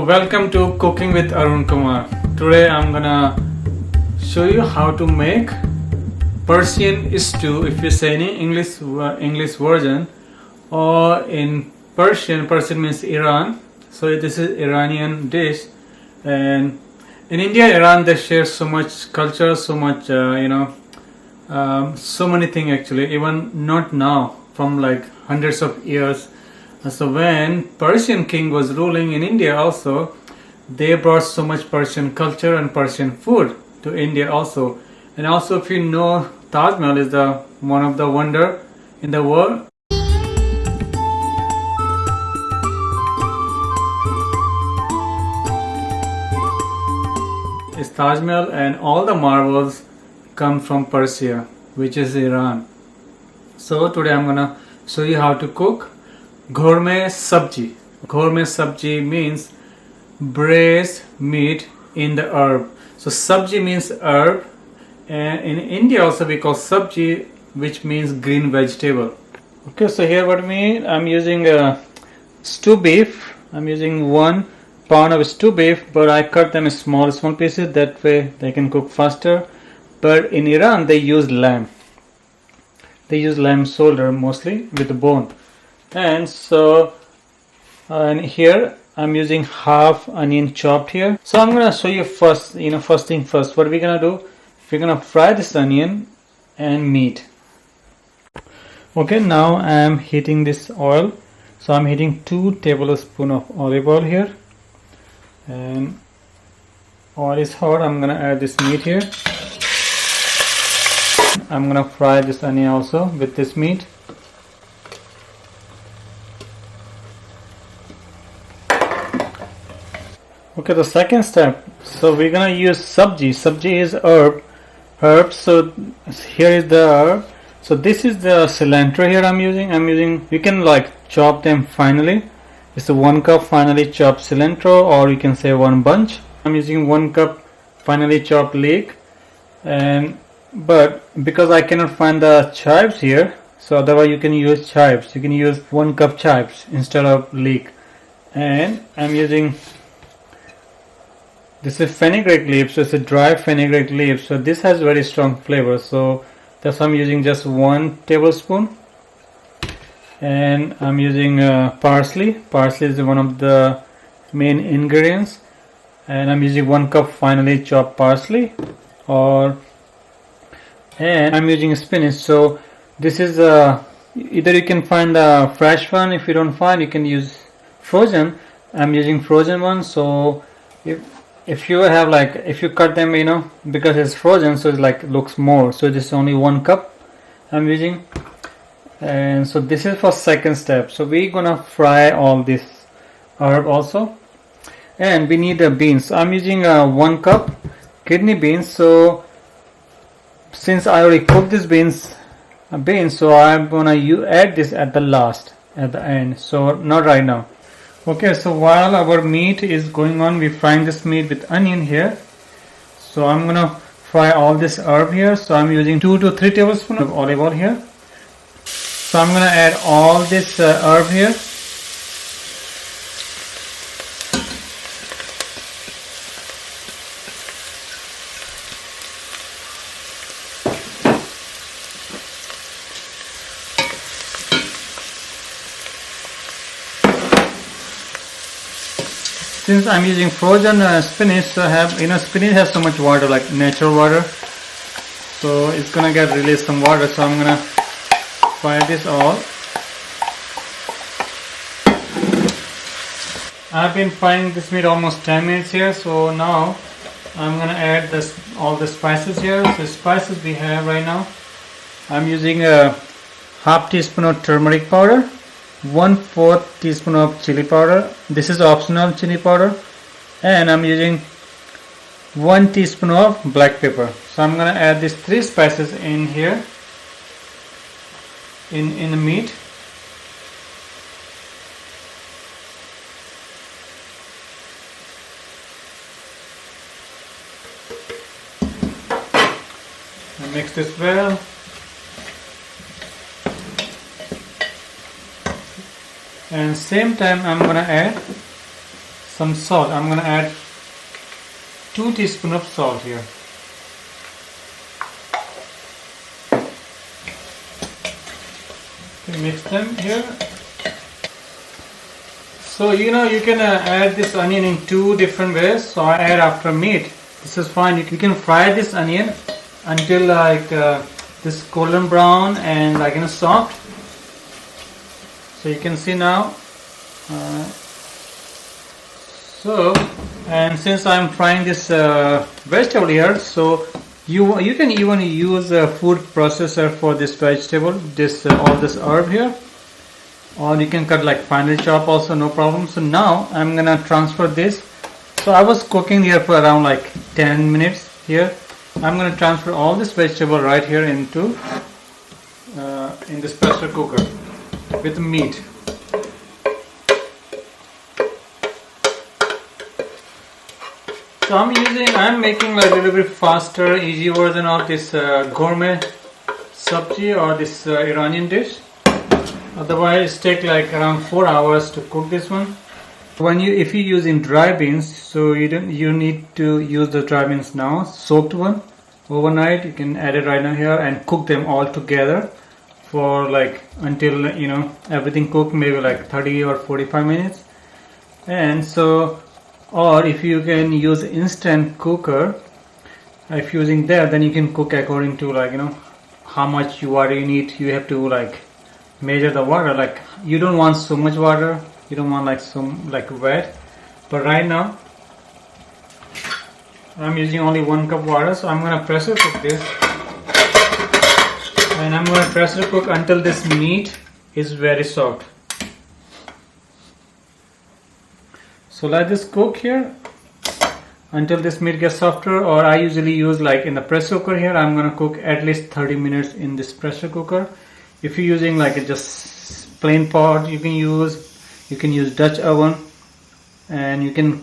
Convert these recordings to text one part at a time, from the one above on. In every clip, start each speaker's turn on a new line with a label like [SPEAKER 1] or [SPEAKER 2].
[SPEAKER 1] Welcome to Cooking with Arun Kumar. Today I'm gonna show you how to make Persian stew. If you say in English version, or in Persian means Iran. So this is Iranian dish, and in India, Iran, they share so much culture, so much so many things actually. Even not now, from like hundreds of years. So when Persian king was ruling in India also, they brought so much Persian culture and Persian food to India also. And also if you know, Taj Mahal is the one of the wonder in the world. It's Taj Mahal, and all the marbles come from Persia, which is Iran. So today I'm gonna show you how to cook Ghormeh sabzi. Ghormeh sabzi means braised meat in the herb. So sabzi means herb, and in India also we call sabzi, which means green vegetable. Okay, so here what I mean, I'm using stew beef. I'm using 1 pound of stew beef, but I cut them in small pieces. That way they can cook faster. But in Iran they use lamb. They use lamb shoulder mostly with the bone. And so and here I'm using half onion chopped here. So I'm gonna show you first thing first, what we're gonna do, we're gonna fry this onion and meat. Okay, now I'm heating this oil. So I'm heating 2 tablespoons of olive oil here, and oil is hot. I'm gonna add this meat here. I'm gonna fry this onion also with this meat. Okay, the second step, so we're gonna use sabzi. Sabzi is herb. So here is the herb. So this is the cilantro here I'm using. You can like chop them finely. It's a 1 cup finely chopped cilantro, or you can say 1 bunch. I'm using 1 cup finely chopped leek, but because I cannot find the chives here, so otherwise you can use chives. You can use 1 cup chives instead of leek. And I'm using, this is fenugreek leaf, so it's a dry fenugreek leaf. So this has very strong flavor. So that's why I'm using just 1 tablespoon. And I'm using parsley. Parsley is one of the main ingredients. And I'm using 1 cup finely chopped parsley. And I'm using spinach. So this is either you can find the fresh one. If you don't find, you can use frozen. I'm using frozen one. So if you have if you cut them, because it's frozen, so it's like looks more. So this is only 1 cup I'm using. And so this is for second step. So we're gonna fry all this herb also. And we need the beans. So I'm using 1 cup kidney beans. So since I already cooked these beans, so I'm gonna add this at the end. So not right now. Okay, so while our meat is going on, we're frying this meat with onion here. So I'm gonna fry all this herb here. So I'm using 2 to 3 tablespoons of olive oil here. So I'm gonna add all this herb here. Since I'm using frozen spinach, so spinach has so much water, like natural water, so it's gonna get released some water. So I'm gonna fry this all. I've been frying this meat almost 10 minutes here. So now I'm gonna add all the spices here. So spices we have right now, I'm using a half teaspoon of turmeric powder, 1/4 teaspoon of chili powder. This is optional chili powder. And I'm using 1 teaspoon of black pepper. So I'm gonna add these 3 spices in here in the meat. And mix this well. And same time I'm gonna add some salt. I'm gonna add 2 teaspoons of salt here. Okay, mix them here. So you can add this onion in 2 different ways. So I add after meat. This is fine. You can fry this onion until like this golden brown and like soft. So you can see now. And since I'm frying this vegetable here, so you can even use a food processor for this vegetable, all this herb here, or you can cut like finely chop also, no problem. So now I'm gonna transfer this. So I was cooking here for around like 10 minutes here. I'm gonna transfer all this vegetable right here into in this pressure cooker with meat. So I'm making like a little bit faster, easy version of this Ghormeh sabzi or this Iranian dish. Otherwise, it takes like around 4 hours to cook this one. If you're using dry beans, so you need to use the dry beans now, soaked one overnight. You can add it right now here and cook them all together for like until everything cooked, maybe like 30 or 45 minutes. And so, or if you can use instant cooker, if using that, then you can cook according to like how much water you need. You have to like measure the water. Like you don't want so much water, you don't want like some like wet. But right now I'm using only 1 cup water, so I'm gonna pressure cook this, and I'm gonna pressure cook until this meat is very soft. So let this cook here until this meat gets softer, or I usually use like in the pressure cooker here, I'm gonna cook at least 30 minutes in this pressure cooker. If you're using like a just plain pot, you can use Dutch oven, and you can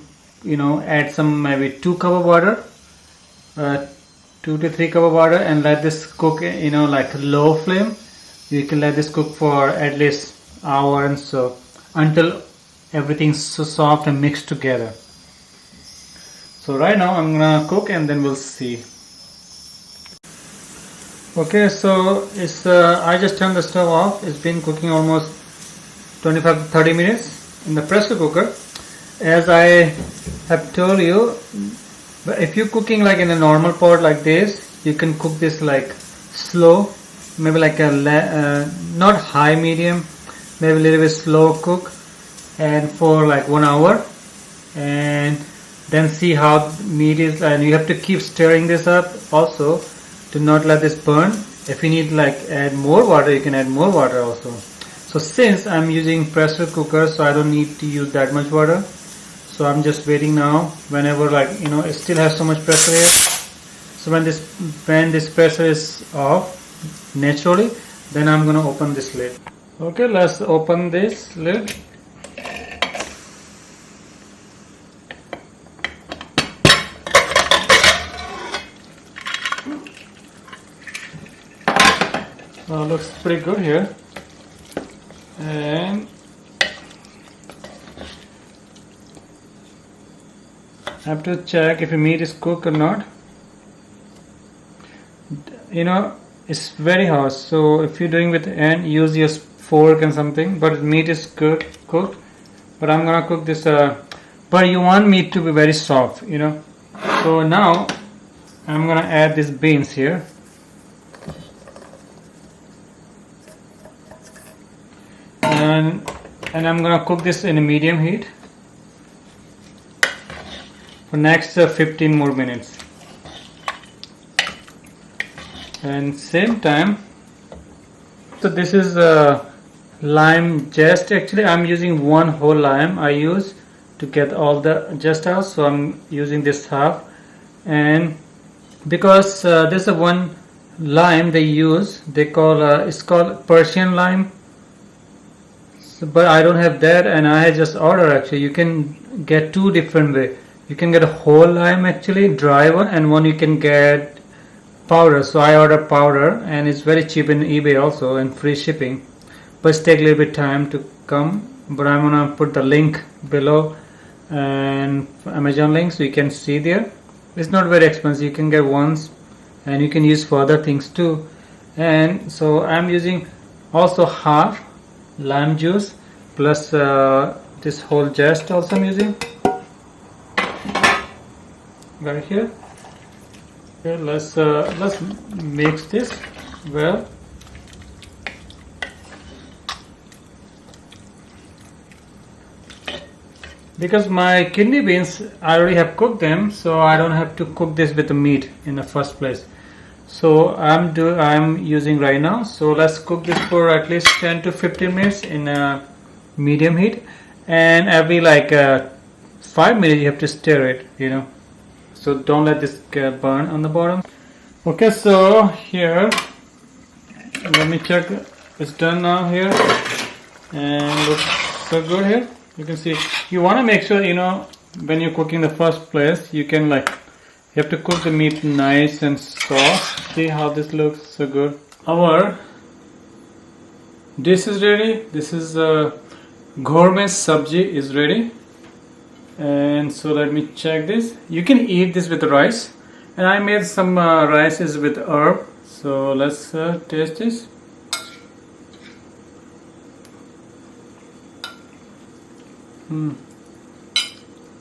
[SPEAKER 1] add some maybe 2 cup of water, 2 to 3 cup of water, and let this cook like low flame. You can let this cook for at least hour and so until everything's so soft and mixed together. So right now I'm gonna cook and then we'll see. Okay, so it's I just turned the stove off. It's been cooking almost 25 to 30 minutes in the pressure cooker. As I have told you, if you're cooking like in a normal pot like this, you can cook this like slow, maybe like a not high medium, maybe a little bit slow cook, and for like 1 hour, and then see how meat is. And you have to keep stirring this up also to not let this burn. If you need like add more water, you can add more water also. So since I'm using pressure cooker, so I don't need to use that much water. So I'm just waiting now. Whenever like it still has so much pressure here. So when this pressure is off naturally, then I'm gonna open this lid. Okay, let's open this lid. Looks pretty good here, and I have to check if the meat is cooked or not. It's very hot, so if you're doing with the end, use your fork and something. But meat is good cooked. But I'm gonna cook this. But you want meat to be very soft, So now I'm gonna add these beans here. And I'm gonna cook this in a medium heat for next 15 more minutes. And same time, so this is lime zest. Actually, I'm using 1 whole lime I use to get all the zest out. So I'm using this half, and because this is one lime they use, it's called Persian lime. But I don't have that, and I just order. Actually, you can get 2 different way. You can get a whole lime, actually dry one, and one you can get powder. So I order powder, and it's very cheap in eBay also, and free shipping. But it takes a little bit time to come. But I'm gonna put the link below and Amazon link, so you can see there. It's not very expensive, you can get once and you can use for other things too. And so I'm using also half lime juice plus this whole zest also I'm using right here. Okay, let's mix this well. Because my kidney beans, I already have cooked them, so I don't have to cook this with the meat in the first place. So I'm using right now. So let's cook this for at least 10 to 15 minutes in a medium heat, and every 5 minutes you have to stir it, you know. So don't let this get burn on the bottom. Okay, so here, let me check. It's done now here, and looks so good here. You can see, you want to make sure, you know, when you're cooking the first place, you can you have to cook the meat nice and soft. See how this looks so good. Our dish is ready. This is Ghormeh sabzi is ready. And so let me check this. You can eat this with rice, and I made some rices with herb. So let's taste this.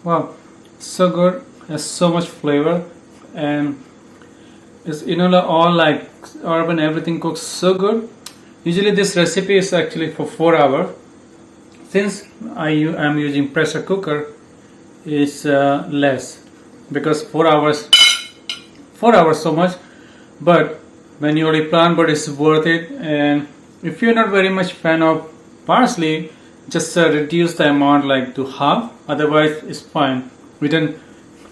[SPEAKER 1] Wow, so good. Has so much flavor, and it's, you know, all herb and everything cooks so good. Usually this recipe is actually for 4 hours. Since I am using pressure cooker, it's less, because 4 hours so much. But when you already plan, but it's worth it. And if you're not very much fan of parsley, just reduce the amount to half. Otherwise it's fine. We don't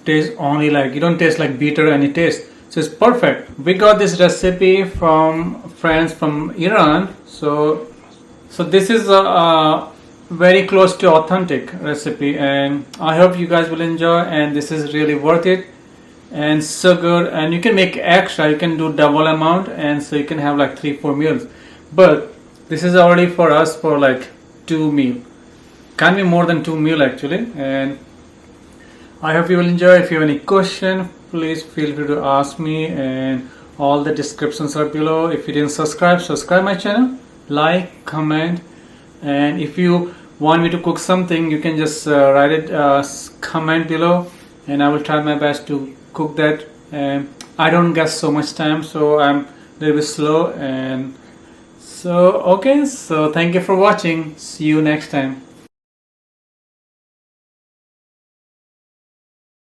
[SPEAKER 1] taste only you don't taste like bitter any taste. So it's perfect. We got this recipe from friends from Iran. So this is a very close to authentic recipe, and I hope you guys will enjoy. And this is really worth it and so good. And you can make extra. You can do double amount, and so you can have 3-4 meals. But this is already for us for 2 meal. Can be more than 2 meal actually. And I hope you will enjoy. If you have any question, please feel free to ask me, and all the descriptions are below. If you didn't subscribe my channel, like, comment, and if you want me to cook something, you can just write it comment below, and I will try my best to cook that. And I don't get so much time, so I'm a little bit slow. And so okay, so thank you for watching. See you next time.